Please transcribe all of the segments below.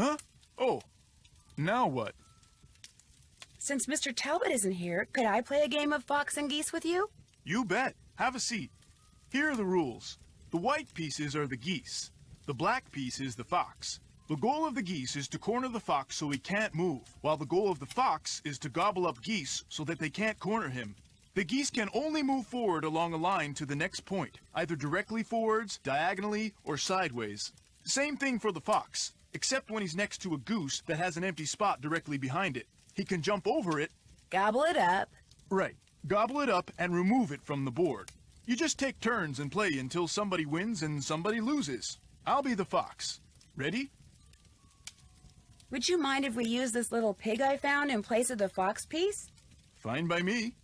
Huh? Oh, now what? Since Mr. Talbot isn't here, could I play a game of fox and geese with you? You bet. Have a seat. Here are the rules. The white pieces are the geese. The black piece is the fox. The goal of the geese is to corner the fox so he can't move, while the goal of the fox is to gobble up geese so that they can't corner him. The geese can only move forward along a line to the next point, either directly forwards, diagonally, or sideways. Same thing for the fox, except when he's next to a goose that has an empty spot directly behind it. He can jump over it. Gobble it up. Right. Gobble it up and remove it from the board. You just take turns and play until somebody wins and somebody loses. I'll be the fox. Ready? Would you mind if we use this little pig I found in place of the fox piece? Fine by me.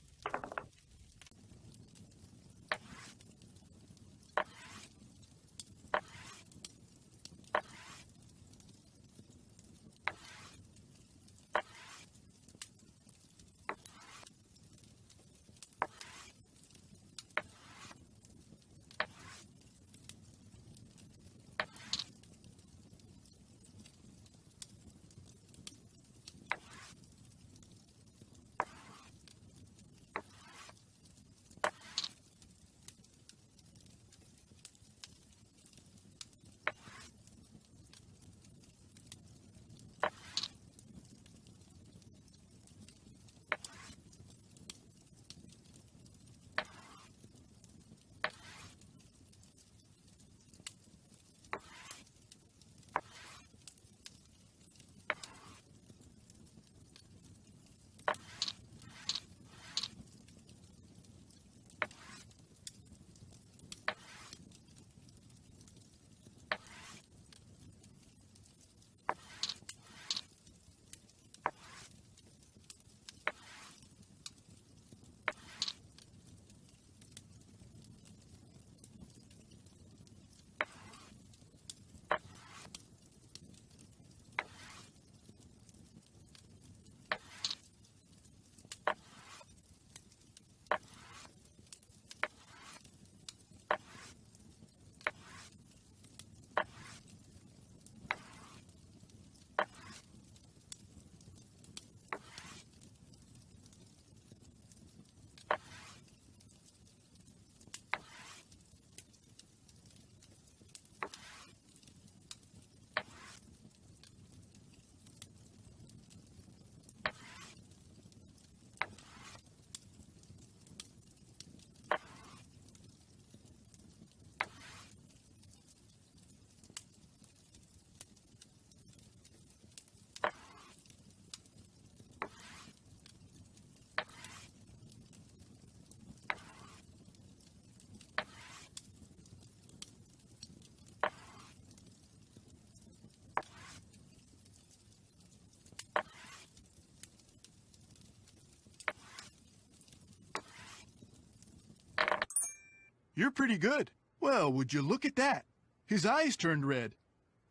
You're pretty good. Well, would you look at that? His eyes turned red.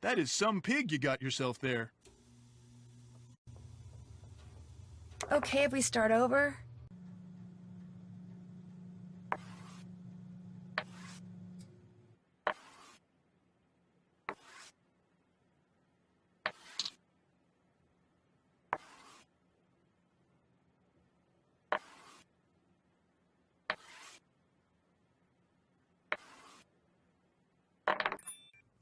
That is some pig you got yourself there. Okay if we start over?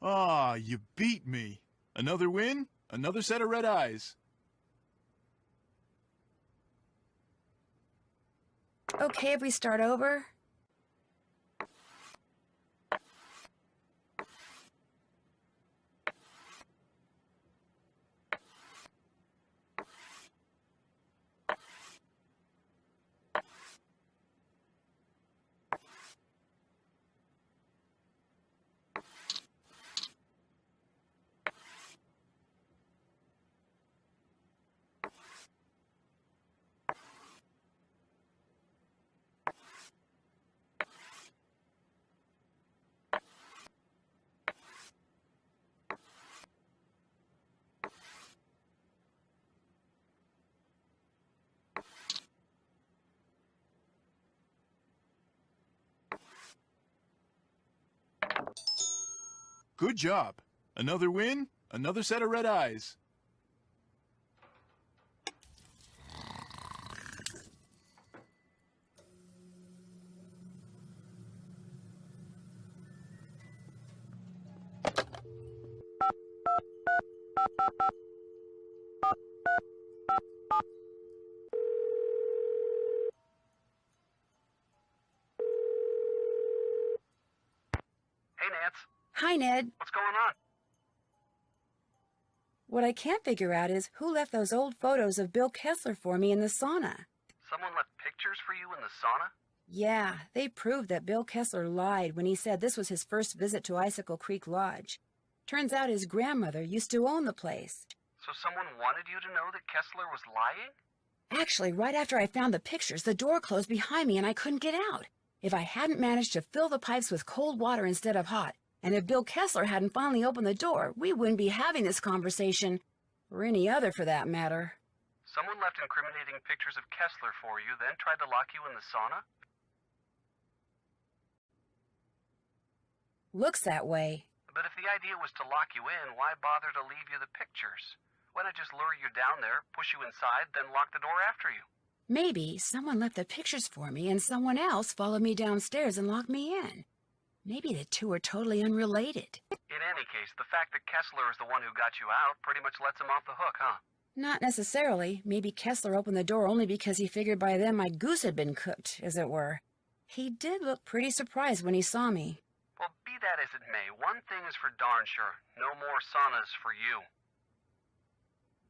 Ah, you beat me. Another win, another set of red eyes. Okay if we start over? Good job. Another win, Another set of red eyes. Hey, Nance. Hi, Ned. What's going on? What I can't figure out is who left those old photos of Bill Kessler for me in the sauna. Someone left pictures for you in the sauna? Yeah, they proved that Bill Kessler lied when he said this was his first visit to Icicle Creek Lodge. Turns out his grandmother used to own the place. So someone wanted you to know that Kessler was lying? Actually, right after I found the pictures, the door closed behind me and I couldn't get out. If I hadn't managed to fill the pipes with cold water instead of hot, and if Bill Kessler hadn't finally opened the door, we wouldn't be having this conversation, or any other for that matter. Someone left incriminating pictures of Kessler for you, then tried to lock you in the sauna? Looks that way. But if the idea was to lock you in, why bother to leave you the pictures? Why not just lure you down there, push you inside, then lock the door after you? Maybe someone left the pictures for me and someone else followed me downstairs and locked me in. Maybe the two are totally unrelated. In any case, the fact that Kessler is the one who got you out pretty much lets him off the hook, huh? Not necessarily. Maybe Kessler opened the door only because he figured by then my goose had been cooked, as it were. He did look pretty surprised when he saw me. Well, be that as it may, one thing is for darn sure. No more saunas for you.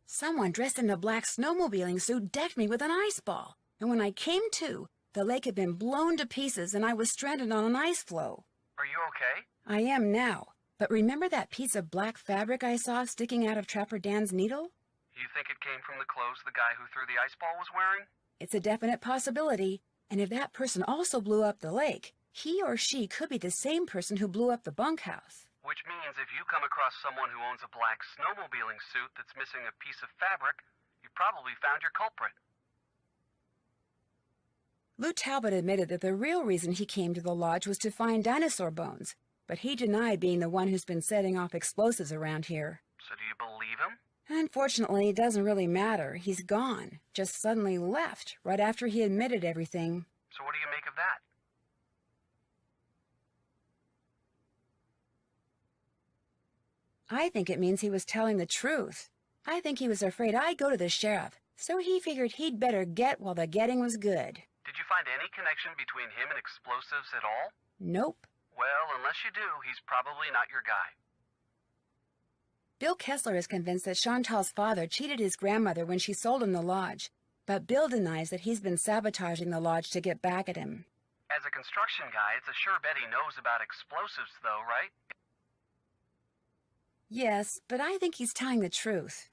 Someone dressed in a black snowmobiling suit decked me with an ice ball, and when I came to, the lake had been blown to pieces and I was stranded on an ice floe. Are you okay? I am now, but remember that piece of black fabric I saw sticking out of Trapper Dan's needle? You think it came from the clothes the guy who threw the ice ball was wearing? It's a definite possibility, and if that person also blew up the lake, he or she could be the same person who blew up the bunkhouse. Which means if you come across someone who owns a black snowmobiling suit that's missing a piece of fabric, you probably found your culprit. Lou Talbot admitted that the real reason he came to the lodge was to find dinosaur bones, but he denied being the one who's been setting off explosives around here. So do you believe him? Unfortunately, it doesn't really matter. He's gone, just suddenly left, right after he admitted everything. So what do you make of that? I think it means he was telling the truth. I think he was afraid I'd go to the sheriff, so he figured he'd better get while the getting was good. Did you find any connection between him and explosives at all? Nope. Well, unless you do, he's probably not your guy. Bill Kessler is convinced that Chantal's father cheated his grandmother when she sold him the lodge, but Bill denies that he's been sabotaging the lodge to get back at him. As a construction guy, it's a sure bet he knows about explosives, though, right? Yes, but I think he's telling the truth.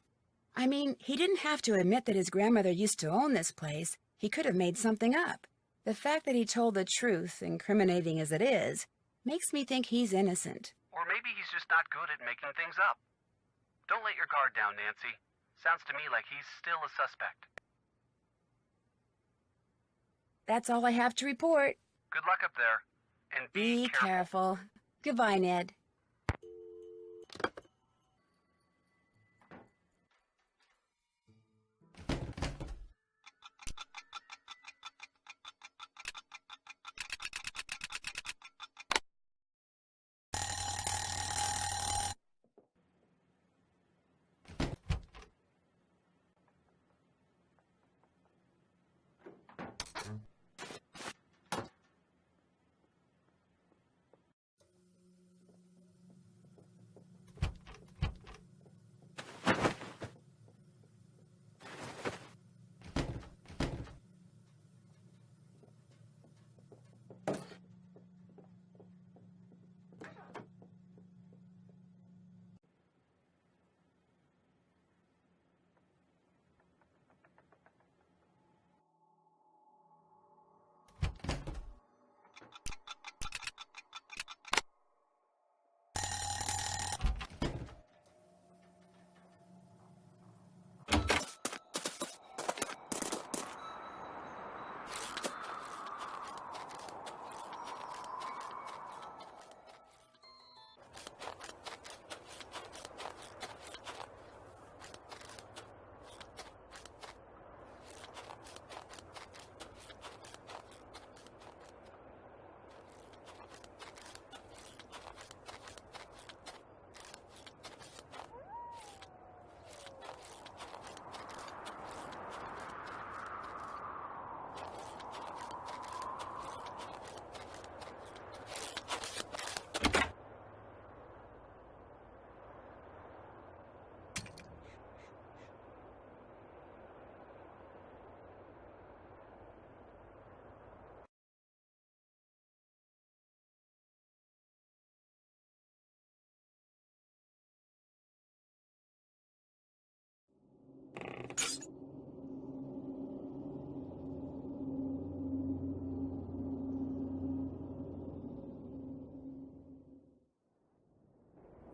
I mean, he didn't have to admit that his grandmother used to own this place. He could have made something up. The fact that he told the truth, incriminating as it is, makes me think he's innocent. Or maybe he's just not good at making things up. Don't let your guard down, Nancy. Sounds to me like he's still a suspect. That's all I have to report. Good luck up there. And Be careful. Goodbye, Ned.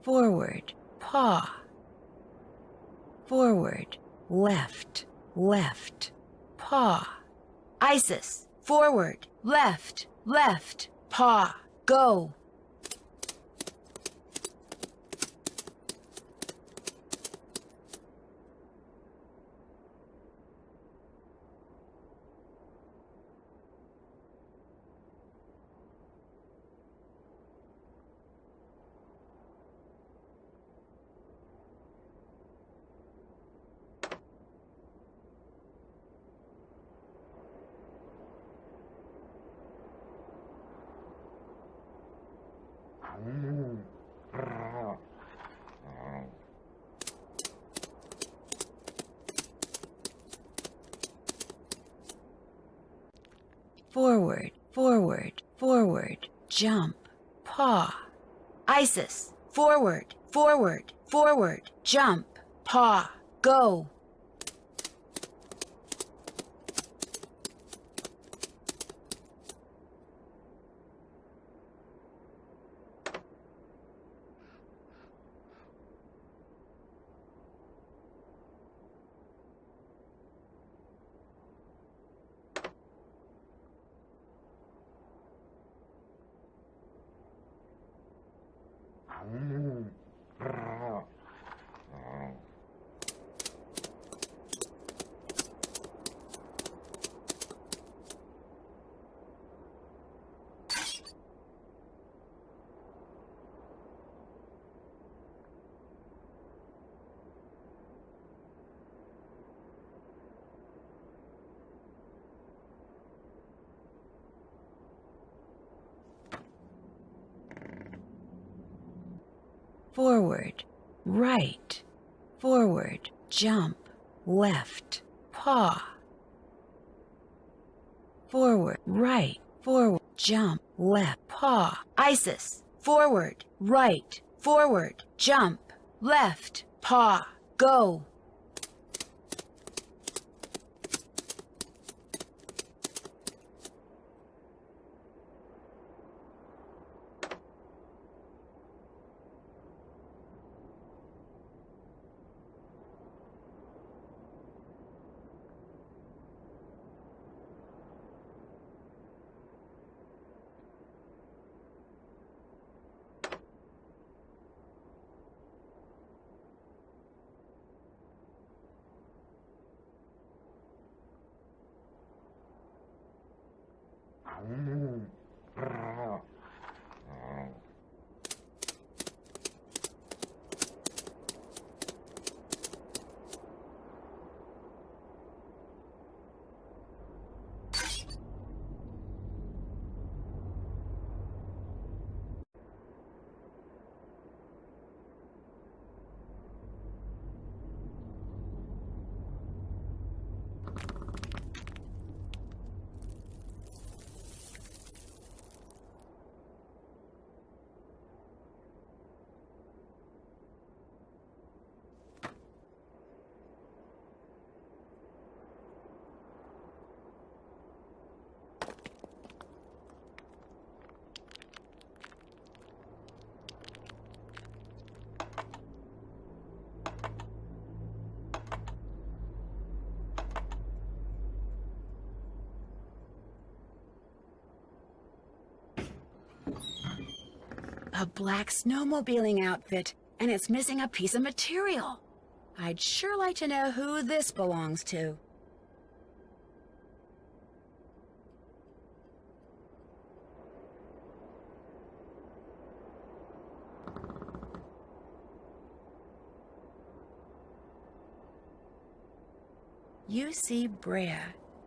forward, paw. Forward, left, left, paw. Isis, forward, left, left, paw. Go. Forward, forward, forward, jump, paw. Isis, forward, forward, forward, jump, paw. Go. Forward, right, forward, jump, left, paw. Forward, right, forward, jump, left, paw. Isis, forward, right, forward, jump, left, paw. Go. A black snowmobiling outfit, and it's missing a piece of material. I'd sure like to know who this belongs to. UC Brea.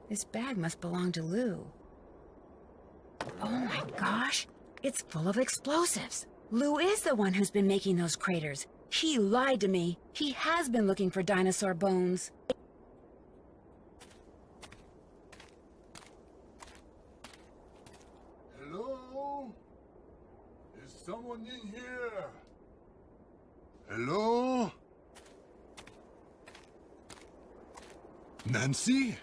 This bag must belong to Lou. Oh my gosh! It's full of explosives. Lou is the one who's been making those craters. He lied to me. He has been looking for dinosaur bones. Hello? Is someone in here? Hello? Nancy?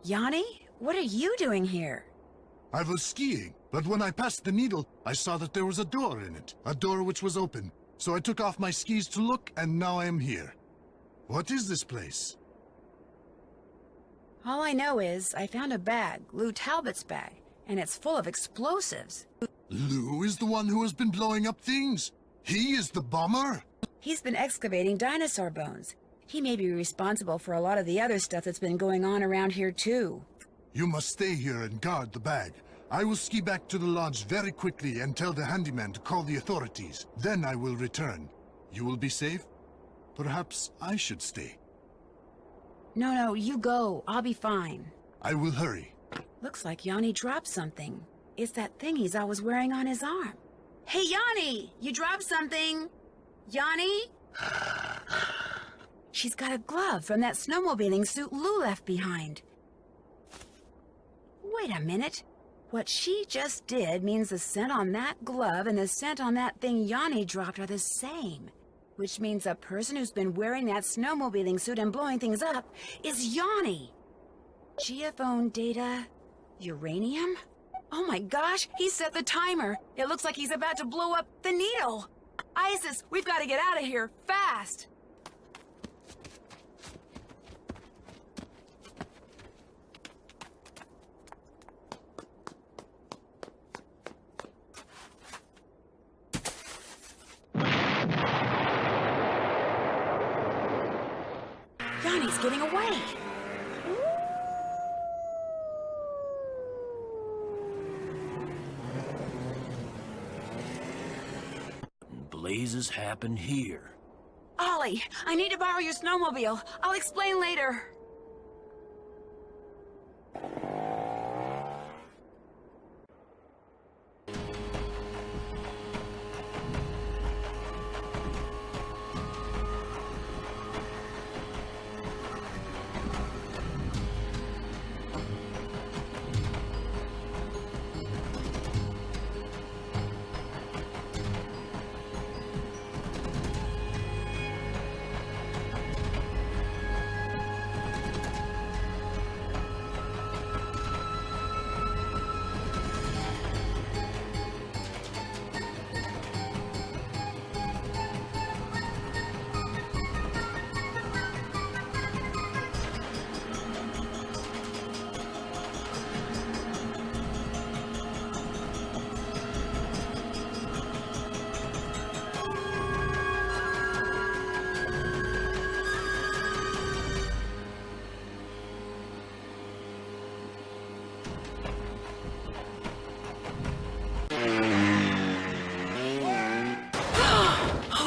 Yanni, what are you doing here? I was skiing, but when I passed the needle, I saw that there was a door in it. A door which was open. So I took off my skis to look, and now I am here. What is this place? All I know is I found a bag, Lou Talbot's bag, and it's full of explosives. Lou is the one who has been blowing up things. He is the bomber. He's been excavating dinosaur bones. He may be responsible for a lot of the other stuff that's been going on around here, too. You must stay here and guard the bag. I will ski back to the lodge very quickly and tell the handyman to call the authorities. Then I will return. You will be safe? Perhaps I should stay. No, you go. I'll be fine. I will hurry. Looks like Yanni dropped something. It's that thing he's always wearing on his arm. Hey, Yanni! You dropped something! Yanni? She's got a glove from that snowmobiling suit Lou left behind. Wait a minute. What she just did means the scent on that glove and the scent on that thing Yanni dropped are the same. Which means a person who's been wearing that snowmobiling suit and blowing things up is Yanni. Geophone data... uranium? Oh my gosh, he set the timer. It looks like he's about to blow up the needle. Isis, we've got to get out of here, fast! Yanni's getting away. Blazes happen here. Ollie, I need to borrow your snowmobile. I'll explain later.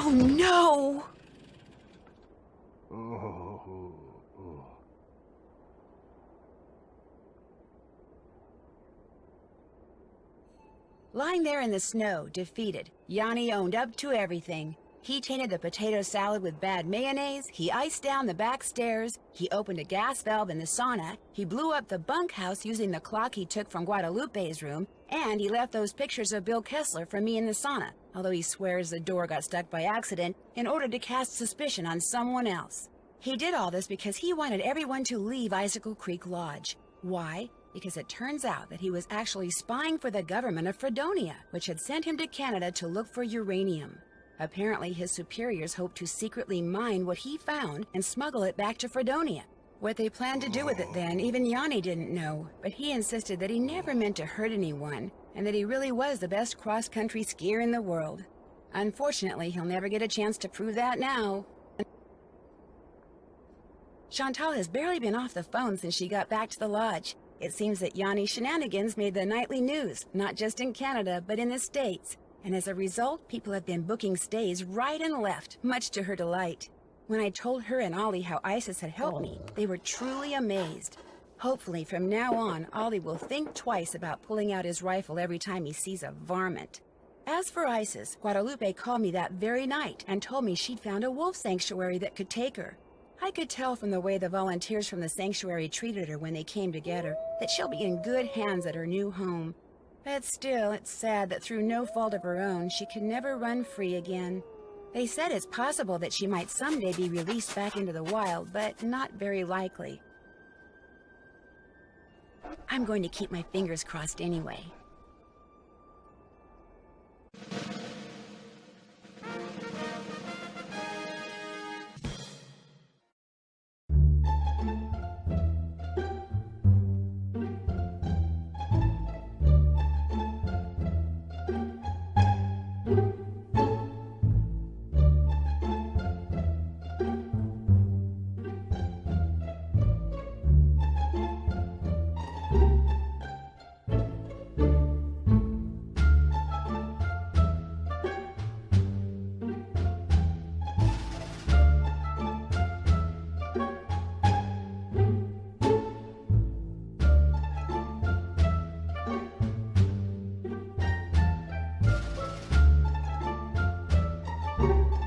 Oh no! Lying there in the snow, defeated, Yanni owned up to everything. He tainted the potato salad with bad mayonnaise, he iced down the back stairs, he opened a gas valve in the sauna, he blew up the bunkhouse using the clock he took from Guadalupe's room, and he left those pictures of Bill Kessler for me in the sauna, although he swears the door got stuck by accident in order to cast suspicion on someone else. He did all this because he wanted everyone to leave Icicle Creek Lodge. Why? Because it turns out that he was actually spying for the government of Fredonia, which had sent him to Canada to look for uranium. Apparently, his superiors hoped to secretly mine what he found and smuggle it back to Fredonia. What they planned to do with it then, even Yanni didn't know, but he insisted that he never meant to hurt anyone, and that he really was the best cross-country skier in the world. Unfortunately, he'll never get a chance to prove that now. Chantal has barely been off the phone since she got back to the lodge. It seems that Yanni's shenanigans made the nightly news, not just in Canada, but in the States. And as a result, people have been booking stays right and left, much to her delight. When I told her and Ollie how Isis had helped me, they were truly amazed. Hopefully, from now on, Ollie will think twice about pulling out his rifle every time he sees a varmint. As for Isis, Guadalupe called me that very night and told me she'd found a wolf sanctuary that could take her. I could tell from the way the volunteers from the sanctuary treated her when they came to get her that she'll be in good hands at her new home. But still, it's sad that through no fault of her own, she can never run free again. They said it's possible that she might someday be released back into the wild, but not very likely. I'm going to keep my fingers crossed anyway. Icicle.